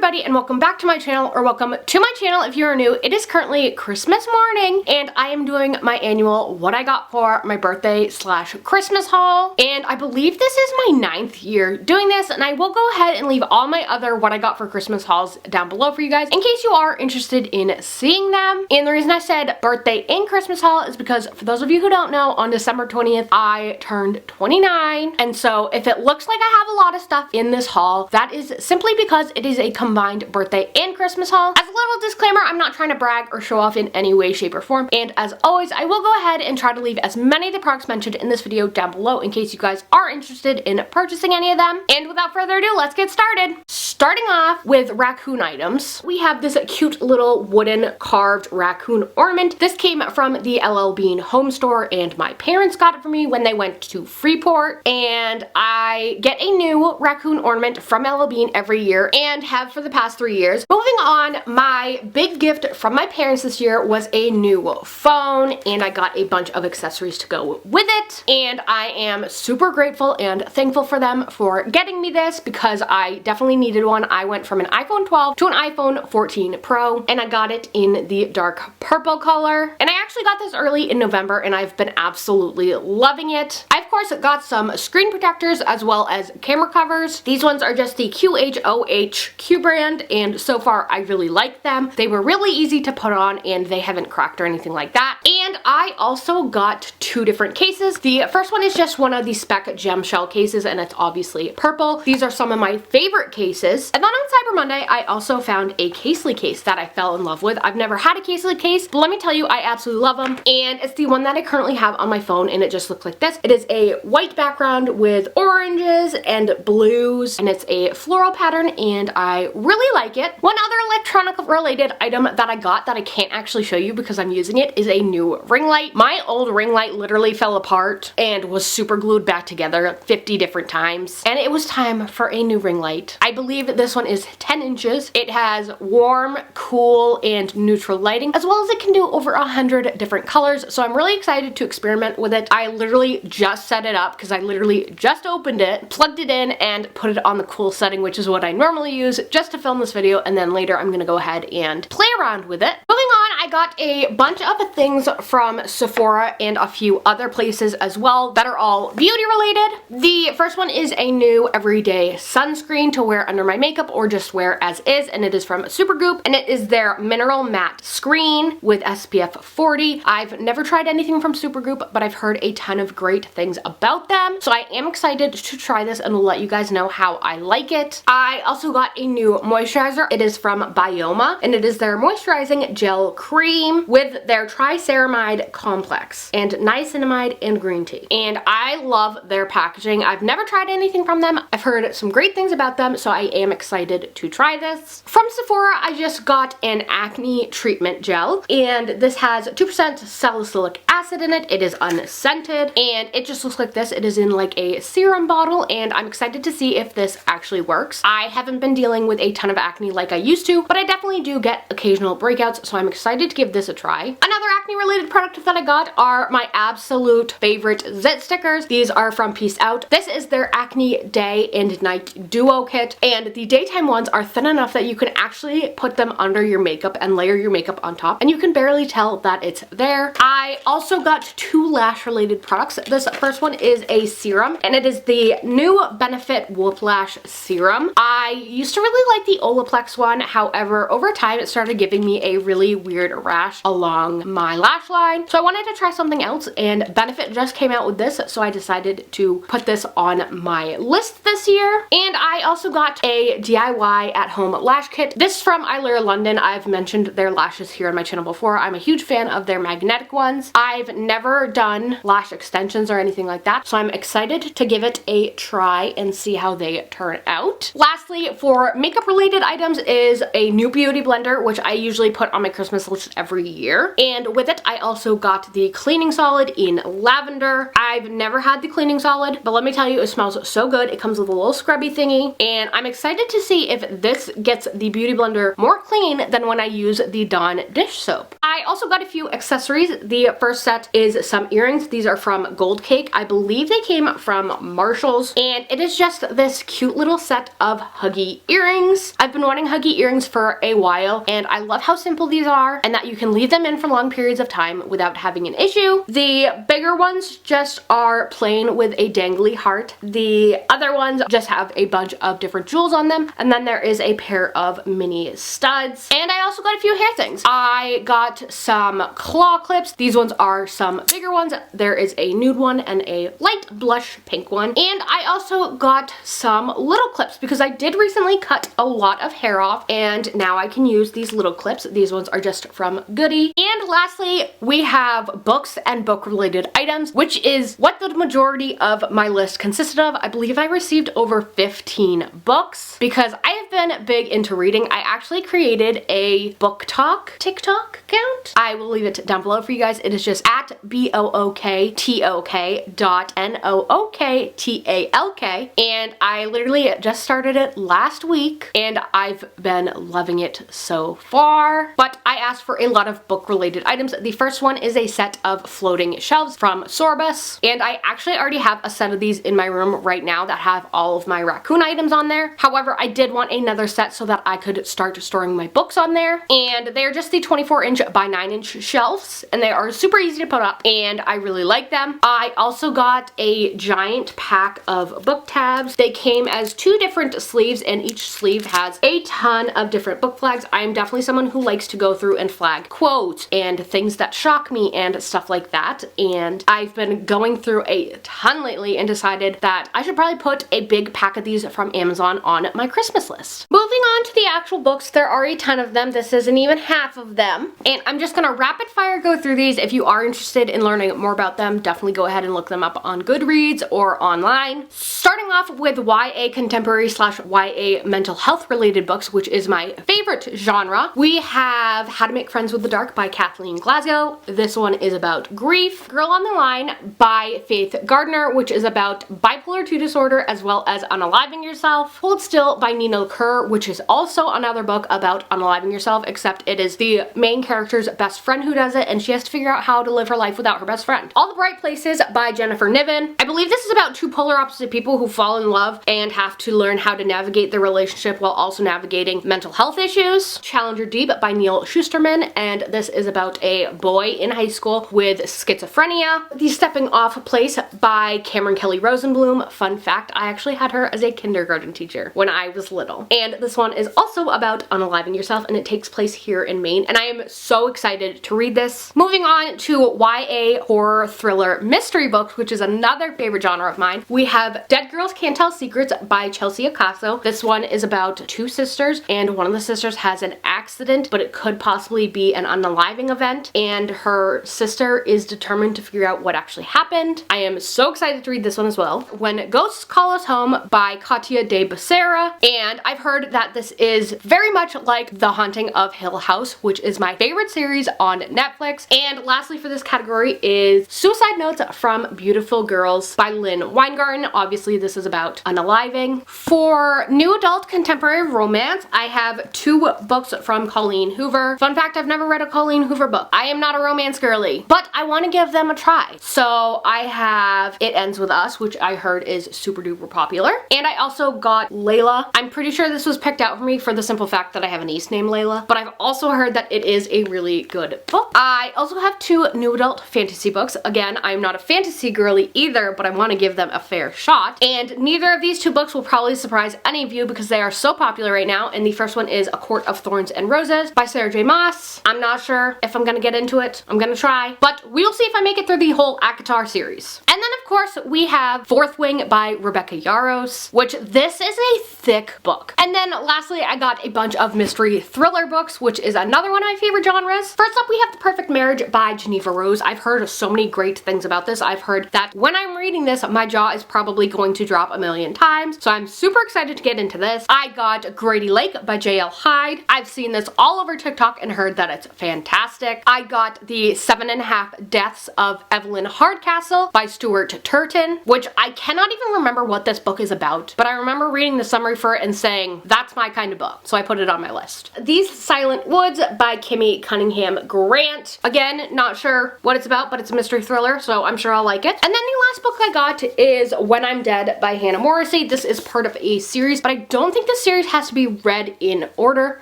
everybody, and welcome back to my channel, or welcome to my channel if you're new. It is currently Christmas morning, and I am doing my annual what I got for my birthday slash Christmas haul. And I believe this is my 9th year doing this, and I will go ahead and leave all my other what I got for Christmas hauls down below for you guys in case you are interested in seeing them. And the reason I said birthday and Christmas haul is because, for those of you who don't know, on December 20th I turned 29, and so if it looks like I have a lot of stuff in this haul, that is simply because it is a combined birthday and Christmas haul. As a little disclaimer, I'm not trying to brag or show off in any way, shape, or form, and as always, I will go ahead and try to leave as many of the products mentioned in this video down below in case you guys are interested in purchasing any of them. And without further ado, let's get started. Starting off with Raccoon items, we have this cute little wooden carved raccoon ornament. This came from the LL Bean home store, and my parents got it for me when they went to Freeport, and I get a new raccoon ornament from LL Bean every year and have for the past 3 years. Moving on, my big gift from my parents this year was a new phone, and I got a bunch of accessories to go with it, and I am super grateful and thankful for them for getting me this because I definitely needed one. I went from an iPhone 12 to an iPhone 14 Pro, and I got it in the dark purple color, and I actually got this early in November, and I've been absolutely loving it. I of course got some screen protectors as well as camera covers. These ones are just the QHOHQ brand, and so far I really like them. They were really easy to put on, and they haven't cracked or anything like that. And I also got 2 different cases. The first one is just one of the spec gem shell cases, and it's obviously purple. These are some of my favorite cases. And then on Cyber Monday, I also found a Casely case that I fell in love with. I've never had a Casely case, but let me tell you, I absolutely love them. And it's the one that I currently have on my phone, and it just looks like this. It is a white background with oranges and blues, and it's a floral pattern, and I really like it. One other electronic related item that I got that I can't actually show you because I'm using it is a new ring light. My old ring light literally fell apart and was super glued back together 50 different times, and it was time for a new ring light. I believe this one is 10 inches. It has warm, cool, and neutral lighting, as well as it can do over 100 different colors, so I'm really excited to experiment with it. I literally just set it up because I literally just opened it, plugged it in, and put it on the cool setting, which is what I normally use just to film this video, and then later I'm gonna go ahead and play around with it. Moving on, I got a bunch of things from Sephora and a few other places as well that are all beauty related. The first one is a new everyday sunscreen to wear under my makeup or just wear as is, and it is from Supergoop, and it is their mineral matte screen with SPF 40. I've never tried anything from Supergoop, but I've heard a ton of great things about them, so I am excited to try this and will let you guys know how I like it. I also got a new moisturizer. It is from Bioma, and it is their moisturizing gel cream with their triceramide complex and niacinamide and green tea, and I love their packaging. I've never tried anything from them. I've heard some great things about them, so I am excited to try this. From Sephora, I just got an acne treatment gel, and this has 2% salicylic acid in it. It is unscented, and it just looks like this. It is in like a serum bottle, and I'm excited to see if this actually works. I haven't been dealing with a ton of acne like I used to, but I definitely do get occasional breakouts, so I'm excited to give this a try. Another acne related product that I got are my absolute favorite zit stickers. These are from Peace Out. This is their acne day and night duo kit, and the daytime ones are thin enough that you can actually put them under your makeup and layer your makeup on top, and you can barely tell that it's there. I also got 2 lash related products. This first one is a serum, and it is the new Benefit Wolf Lash Serum. I used to really like the Olaplex one, however, over time it started giving me a really weird rash along my lash line, so I wanted to try something else, and Benefit just came out with this, so I decided to put this on my list this year. And I also got a DIY at home lash kit. This is from Eyelure London. I've mentioned their lashes here on my channel before. I'm a huge fan of their magnetic ones. I've never done lash extensions or anything like that, so I'm excited to give it a try and see how they turn out. Lastly, for makeup related items is a new beauty blender, which I usually put on my Christmas almost every year. And with it, I also got the cleaning solid in lavender. I've never had the cleaning solid, but let me tell you, it smells so good. It comes with a little scrubby thingy, and I'm excited to see if this gets the Beauty Blender more clean than when I use the Dawn dish soap. I also got a few accessories. The first set is some earrings. These are from Gold Cake. I believe they came from Marshall's, and it is just this cute little set of huggy earrings. I've been wanting huggy earrings for a while, and I love how simple these are and that you can leave them in for long periods of time without having an issue. The bigger ones just are plain with a dangly heart. The other ones just have a bunch of different jewels on them, and then there is a pair of mini studs. And I also got a few hair things. I got some claw clips. These ones are some bigger ones. There is a nude one and a light blush pink one. And I also got some little clips because I did recently cut a lot of hair off, and now I can use these little clips. These ones are just from Goody. And lastly, we have books and book related items, which is what the majority of my list consisted of. I believe I received over 15 books because I have been big into reading. I actually created a book talk TikTok account. I will leave it down below for you guys. It is just at BOOKTOK.NOOKTALK, and I literally just started it last week and I've been loving it so far. But I asked for a lot of book related items. The first one is a set of floating shelves from Sorbus, and I actually already have a set of these in my room right now that have all of my Raccoon items on there. However, I did want another set so that I could start storing my books on there, and they're just the 24-inch by 9-inch shelves, and they are super easy to put up, and I really like them. I also got a giant pack of book tabs. They came as 2 different sleeves, and each sleeve has a ton of different book flags. I am definitely someone who likes to go through and flag quotes and things that shock me and stuff like that, and I've been going through a ton lately and decided that I should probably put a big pack of these from Amazon on my Christmas list. Moving on to the actual books, there are a ton of them. This isn't even half of them, and I'm just gonna rapid fire go through these. If you are interested in learning more about them, definitely go ahead and look them up on Goodreads or online. Starting off with YA contemporary / YA mental health related books, which is my favorite genre. We have How to Make Friends with the Dark by Kathleen Glasgow. This one is about grief. Girl on the Line by Faith Gardner, which is about bipolar 2 disorder as well as unaliving yourself. Hold Still by Nina Kerr, which is also another book about unaliving yourself, except it is the main character's best friend who does it, and she has to figure out how to live her life without her best friend. All the Bright Places by Jennifer Niven. I believe this is about 2 polar opposite people who fall in love and have to learn how to navigate their relationship while also navigating mental health issues. Challenger Deep by Neil Schusterman, and this is about a boy in high school with schizophrenia. The Stepping Off Place by Cameron Kelly Rosenblum. Fun fact, I actually had her as a kindergarten teacher when I was little. And this one is also about unaliving yourself, and it takes place here in Maine, and I am so excited to read this. Moving on to YA horror thriller mystery books, which is another favorite genre of mine. We have Dead Girls Can't Tell Secrets by Chelsea Acaso. This one is about 2 sisters, and one of the sisters has an accident, but it could possibly be an unaliving event, and her sister is determined to figure out what actually happened. I am so excited to read this one as well. When Ghosts Call Us Home by Katia de Becerra, and I've heard that this is very much like The Haunting of Hill House, which is my favorite series on Netflix. And lastly for this category is Suicide Notes from Beautiful Girls by Lynn Weingarten. Obviously this is about unaliving. For new adult contemporary romance, I have 2 books from Colleen Hoover. Fun fact, I've never read a Colleen Hoover book. I am not a romance girly, but I want to give them a try. So I have It Ends With Us, which I heard is super duper popular. And I also got Layla. I'm pretty sure this was picked out for me for the simple fact that I have a niece named Layla, but I've also heard that it is a really good book. I also have 2 new adult fantasy books. Again, I'm not a fantasy girly either, but I want to give them a fair shot. And neither of these 2 books will probably surprise any of you because they are so popular right now. And the first one is A Court of Thorns and Roses by Sarah J. Maas. I'm not sure if I'm gonna get into it. I'm gonna try, but we'll see if I make it through the whole ACOTAR series. And then of course, we have Fourth Wing by Rebecca Yarros, which this is a thick book. And then lastly, I got a bunch of mystery thriller books, which is another one of my favorite genres. First up, we have The Perfect Marriage by Geneva Rose. I've heard so many great things about this. I've heard that when I'm reading this, my jaw is probably going to drop a million times, so I'm super excited to get into this. I got Grady Lake by J.L. Hyde. I've seen this all over TikTok and heard that it's fantastic. I got The 7.5 Deaths of Evelyn Hardcastle by Stuart Turton, which I cannot even remember what this book is about, but I remember reading the summary for it and saying, that's my kind of book, so I put it on my list. These Silent Woods by Kimmy Cunningham Grant. Again, not sure what it's about, but it's a mystery thriller, so I'm sure I'll like it. And then the last book I got is When I'm Dead by Hannah Morrissey. This is part of a series, but I don't think this series has to be read in order,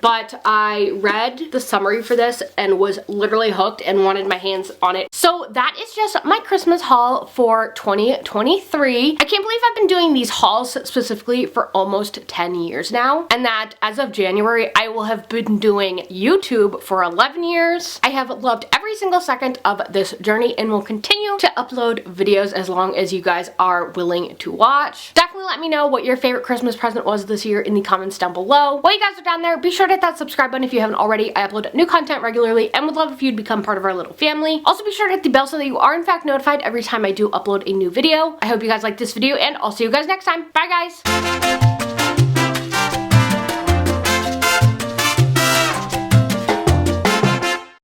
but I read the summary for this and was literally hooked and wanted my hands on it. So that is just my Christmas haul for 2023. I can't believe I've been doing these hauls specifically for almost 10 years now, and that as of January, I will have been doing YouTube for 11 years. I have loved every single second of this journey and will continue to upload videos as long as you guys are willing to watch. Definitely let me know what your favorite Christmas present was this year in the comments down below. While you guys are down there, be sure to hit that subscribe button if you haven't already. I upload new content regularly and would love if you'd become part of our little family. Also be sure to hit the bell so that you are in fact notified every time I do upload a new video. I hope you guys like this video, and I'll see you guys next time. Bye guys!